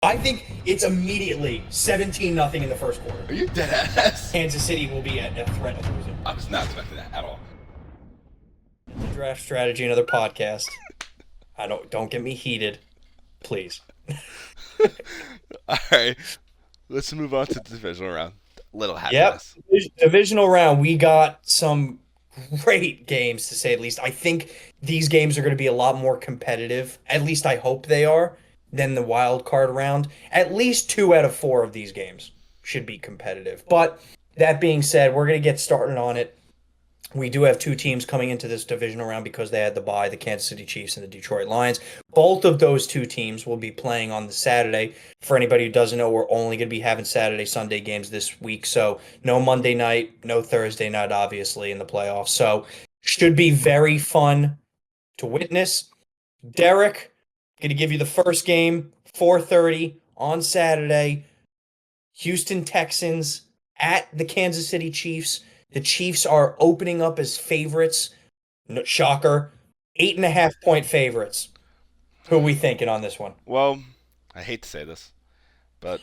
I think it's immediately 17-0 in the first quarter. Are you dead ass? Kansas City will be at a threat of losing. I was not expecting that at all. Draft strategy, another podcast. I don't get me heated, please. All right, let's move on to the divisional round. Little Yep. happiness. Divisional round, we got some great games to say the least. I think these games are going to be a lot more competitive. At least I hope they are than the wild card round. At least 2 out of 4 of these games should be competitive. But that being said, we're going to get started on it. We do have 2 teams coming into this divisional round because they had the bye, the Kansas City Chiefs and the Detroit Lions. Both of those 2 teams will be playing on the Saturday. For anybody who doesn't know, we're only going to be having Saturday, Sunday games this week. So no Monday night, no Thursday night, obviously, in the playoffs. So should be very fun to witness. Derek, going to give you the first game, 4:30 on Saturday. Houston Texans at the Kansas City Chiefs. The Chiefs are opening up as favorites. No, shocker. 8.5 point favorites. Who are we thinking on this one? Well, I hate to say this, but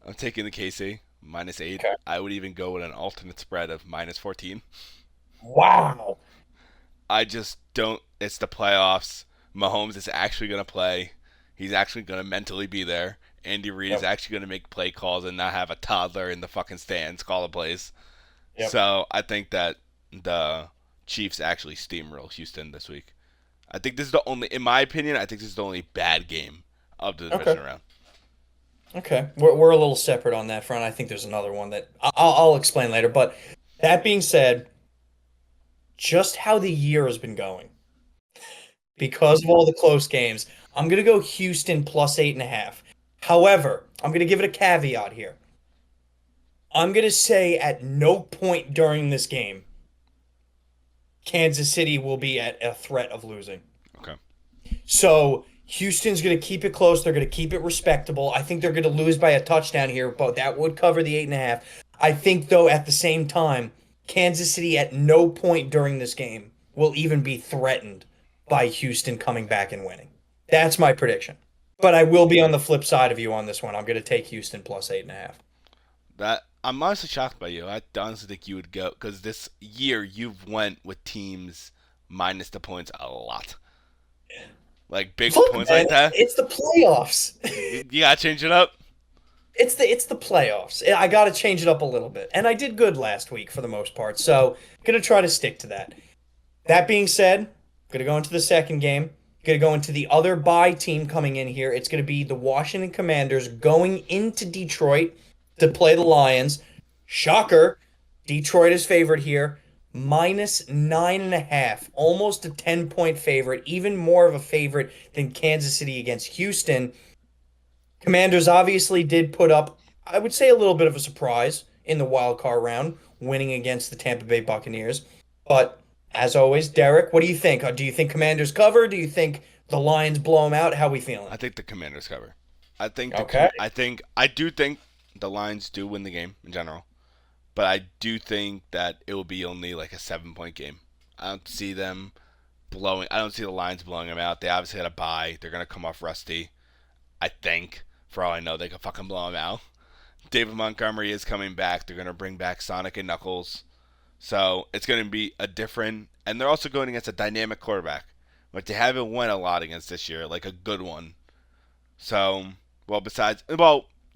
I'm taking the KC -8. Okay. I would even go with an alternate spread of -14. Wow. I just don't. It's the playoffs. Mahomes is actually going to play. He's actually going to mentally be there. Andy Reid is Yep. actually going to make play calls and not have a toddler in the fucking stands call the plays. Yep. So I think that the Chiefs actually steamroll Houston this week. I think this is the only, in my opinion, I think this is the only bad game of the Okay. division round. Okay. We're a little separate on that front. I think there's another one that I'll explain later. But that being said, just how the year has been going, because of all the close games, I'm going to go Houston plus 8.5. However, I'm going to give it a caveat here. I'm going to say at no point during this game, Kansas City will be at a threat of losing. Okay. So Houston's going to keep it close. They're going to keep it respectable. I think they're going to lose by a touchdown here, but that would cover the 8.5. I think, though, at the same time, Kansas City at no point during this game will even be threatened by Houston coming back and winning. That's my prediction. But I will be on the flip side of you on this one. I'm going to take Houston plus 8.5. That I'm honestly shocked by you. I honestly think you would go because this year you've went with teams minus the points a lot, like big Look, points man, like that. it's the playoffs. You gotta change it up. It's the playoffs. I got to change it up a little bit. And I did good last week for the most part. So, going to try to stick to that. That being said, going to go into the second game. Going to go into the other bye team coming in here. It's going to be the Washington Commanders going into Detroit to play the Lions. Shocker. Detroit is favored here. -9.5. Almost a 10-point favorite. Even more of a favorite than Kansas City against Houston. Commanders obviously did put up, I would say, a little bit of a surprise in the wild card round, winning against the Tampa Bay Buccaneers. But as always, Derek, what do you think? Do you think Commanders cover? Do you think the Lions blow them out? How we feeling? I think the Commanders cover. I think Okay. I do think the Lions do win the game in general, but I do think that it will be only like a 7 point game. I don't see them blowing. I don't see the Lions blowing them out. They obviously had a bye. They're gonna come off rusty. I think. For all I know, they could fucking blow them out. David Montgomery is coming back. They're gonna bring back Sonic and Knuckles. So it's going to be a different, and they're also going against a dynamic quarterback, which they haven't won a lot against this year, like a good one. So, well,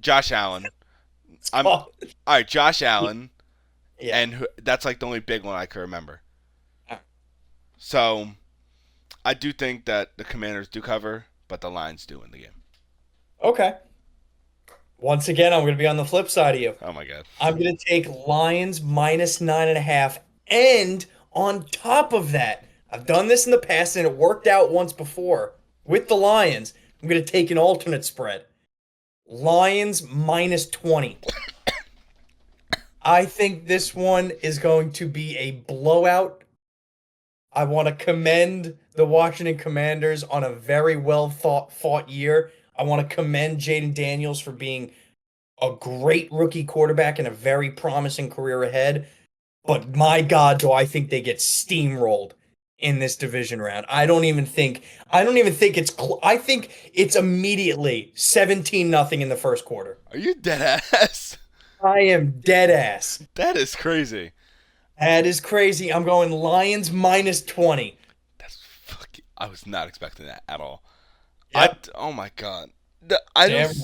Josh Allen. I'm Oh, all right, Josh Allen, yeah. and that's like the only big one I can remember. So, I do think that the Commanders do cover, but the Lions do win the game. Okay. Once again, I'm going to be on the flip side of you. Oh my god. I'm going to take Lions -9.5. And on top of that, I've done this in the past and it worked out once before with the Lions. I'm going to take an alternate spread. Lions -20. I think this one is going to be a blowout. I want to commend the Washington Commanders on a very well fought year. I want to commend Jaden Daniels for being a great rookie quarterback and a very promising career ahead. But my God, do I think they get steamrolled in this division round. I don't even think I think it's immediately 17 nothing in the first quarter. Are you dead ass? I am dead ass. That is crazy. That is crazy. I'm going Lions minus 20. That's fucking. I was not expecting that at all. Yep. Oh my god. I don't.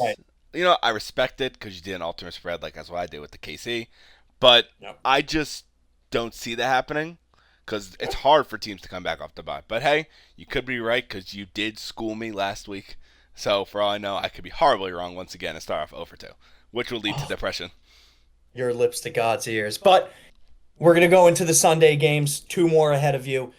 Damn right. I respect it because you did an alternate spread, like that's what I did with the KC. But Yep. I just don't see that happening because it's hard for teams to come back off the bye. But hey, you could be right because you did school me last week. So for all I know, I could be horribly wrong once again and start off 0 for 2, which will lead to Oh, depression. your lips to God's ears. But we're going to go into the Sunday games, two more ahead of you.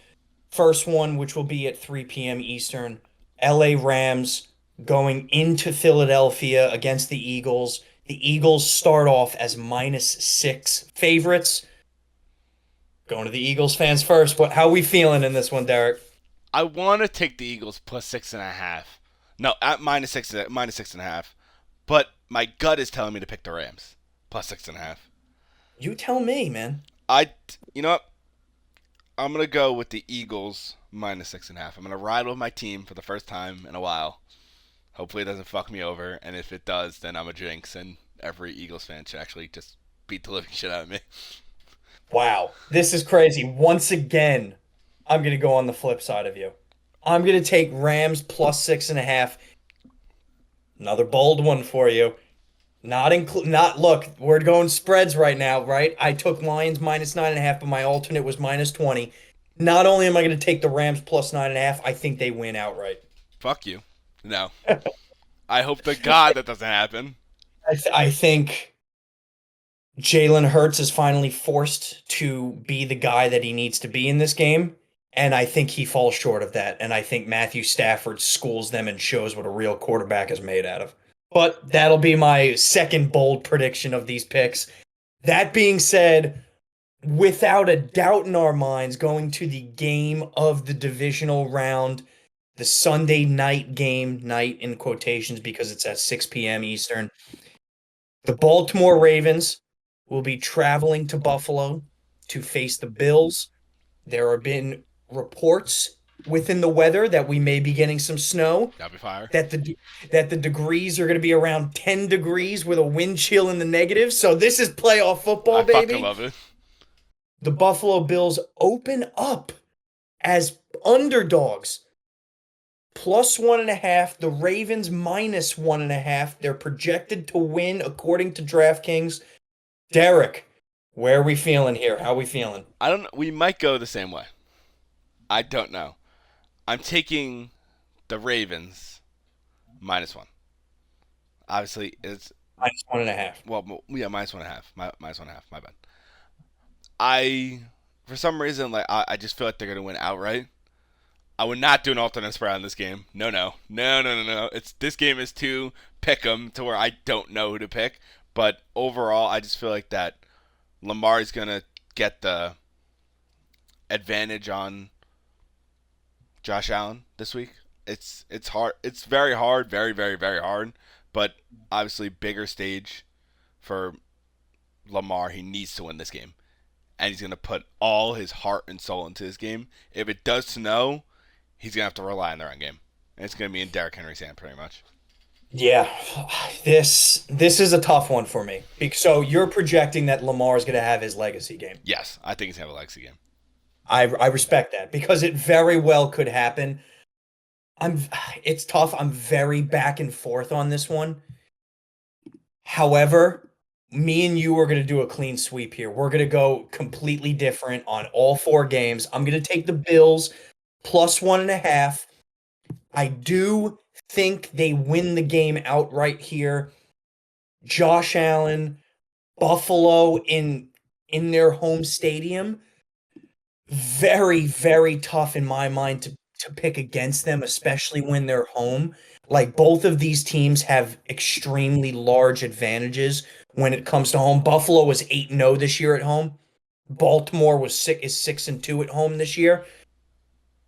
First one, which will be at 3 p.m. Eastern, LA Rams going into Philadelphia against the Eagles. The Eagles start off as -6 favorites. Going to the Eagles fans first. How are we feeling in this one, Derek? I want to take the Eagles plus 6.5. No, at minus 6.5. But my gut is telling me to pick the Rams plus 6.5. You tell me, man. You know what? I'm gonna go with the Eagles minus 6.5. I'm gonna ride with my team for the first time in a while. Hopefully, it doesn't fuck me over, and if it does, then I'm a jinx, and every Eagles fan should actually just beat the living shit out of me. Wow, this is crazy. Once again, I'm going to go on the flip side of you. I'm going to take Rams plus 6.5. Another bold one for you. Look, we're going spreads right now, right? I took Lions -9.5, but my alternate was -20. Not only am I going to take the Rams plus 9.5, I think they win outright. Fuck you. No. I hope to God that doesn't happen. I think Jalen Hurts is finally forced to be the guy that he needs to be in this game. And I think he falls short of that. And I think Matthew Stafford schools them and shows what a real quarterback is made out of. But that'll be my second bold prediction of these picks. That being said, without a doubt in our minds, going to the game of the divisional round, the Sunday night game, night in quotations because it's at 6 p.m. Eastern. The Baltimore Ravens will be traveling to Buffalo to face the Bills. There have been reports within the weather that we may be getting some snow, That'll be fire. that the degrees are going to be around 10 degrees with a wind chill in the negative. So this is playoff I football, fucking baby. love it. The Buffalo Bills open up as underdogs. +1.5. The Ravens -1.5. They're projected to win according to DraftKings. Derek, where are we feeling here? How are we feeling? I don't know. We might go the same way. I don't know. I'm taking the Ravens -1. Obviously, it's -1.5. well, yeah, -1.5. -1.5. My bad. I, for some reason, I just feel like they're gonna win outright. I would not do an alternate spread on this game. No, no, no, no, no, no. It's this game is too pick 'em to where I don't know who to pick. But overall, I just feel like that Lamar is gonna get the advantage on Josh Allen this week. It's hard. It's very hard. Very very very hard. But obviously, bigger stage for Lamar. He needs to win this game, and he's gonna put all his heart and soul into this game. If it does snow, he's gonna have to rely on the run game, and it's gonna be in Derrick Henry's hand pretty much. Yeah, this is a tough one for me. So you're projecting that Lamar is going to have his legacy game. Yes, I think he's gonna have a legacy game. I respect that because it very well could happen. I'm it's tough. I'm very back and forth on this one. However, me and you are going to do a clean sweep here. We're going to go completely different on all four games. I'm going to take the Bills +1.5. I do think they win the game outright here. Josh Allen, Buffalo in their home stadium. Very, very tough in my mind to pick against them, especially when they're home. Like both of these teams have extremely large advantages when it comes to home. Buffalo was 8-0 this year at home. Baltimore was 6-2 at home this year.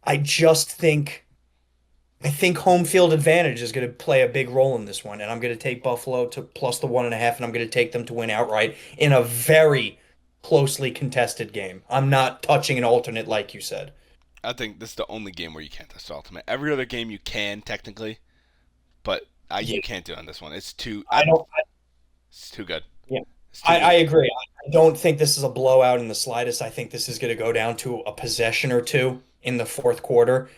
I just think I think home field advantage is going to play a big role in this one, and I'm going to take Buffalo to plus the 1.5, and I'm going to take them to win outright in a very closely contested game. I'm not touching an alternate like you said. I think this is the only game where you can't test ultimate. Every other game you can technically, but you Yeah, can't do it on this one. I don't. It's too good. Yeah, It's too I good. agree. I don't think this is a blowout in the slightest. I think this is going to go down to a possession or two in the fourth quarter.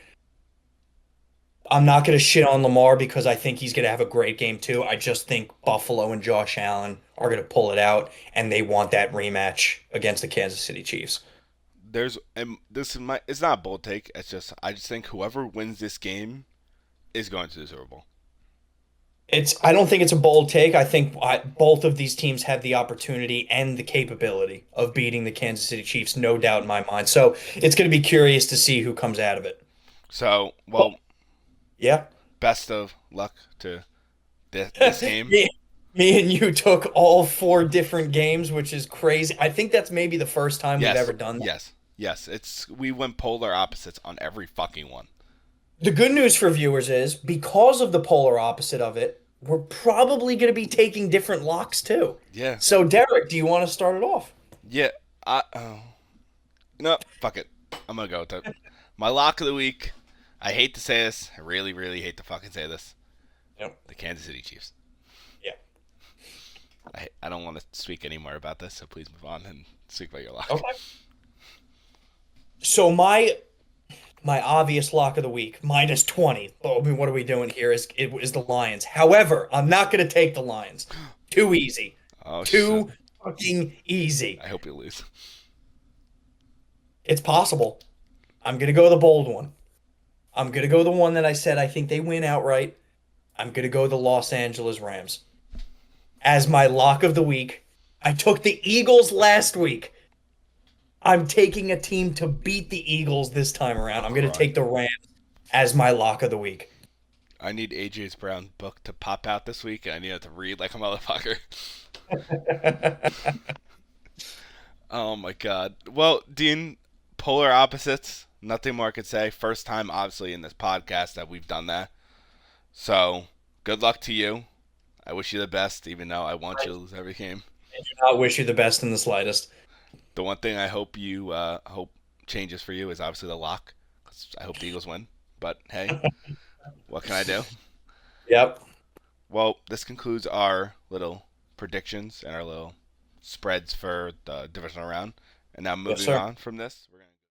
I'm not going to shit on Lamar because I think he's going to have a great game too. I just think Buffalo and Josh Allen are going to pull it out, and they want that rematch against the Kansas City Chiefs. There's and this is my. It's not a bold take. I just think whoever wins this game is going to the Super Bowl. I don't think it's a bold take. I think both of these teams have the opportunity and the capability of beating the Kansas City Chiefs, no doubt in my mind. So it's going to be curious to see who comes out of it. So, But well, yeah. best of luck to this game. Me, me and you took all four different games, which is crazy. I think that's maybe the first time we've Yes, ever done that. yes, yes. We went polar opposites on every fucking one. The good news for viewers is because of the polar opposite of it, we're probably going to be taking different locks too. Yeah, So, Derek, do you want to start it off? yeah. No, fuck it. I'm gonna go with it. My lock of the week. I hate to say this. I really, really hate to fucking say this. Yep. The Kansas City Chiefs. Yeah. I don't want to speak anymore about this, so please move on and speak about your lock. Okay. So my obvious lock of the week, minus 20. I mean, what are we doing here? Is the Lions. However, I'm not going to take the Lions. Too easy. Oh shit! Too fucking easy. I hope you lose. It's possible. I'm going to go the bold one. I'm going to go the one that I said I think they win outright. I'm going to go the Los Angeles Rams as my lock of the week. I took the Eagles last week. I'm taking a team to beat the Eagles this time around. I'm going to Cry. take the Rams as my lock of the week. I need AJ's Brown book to pop out this week, and I need it to read like a motherfucker. Oh my god. Well, Dean, polar opposites. Nothing more I could say. First time, obviously, in this podcast that we've done that. So, good luck to you. I wish you the best, even though I want I you to lose every game. do not wish you the best in the slightest. The one thing I hope you hope changes for you is obviously the lock. 'Cause I hope the Eagles win. But hey, what can I do? Yep. Well, this concludes our little predictions and our little spreads for the divisional round. And now Yes, moving sir. on from this,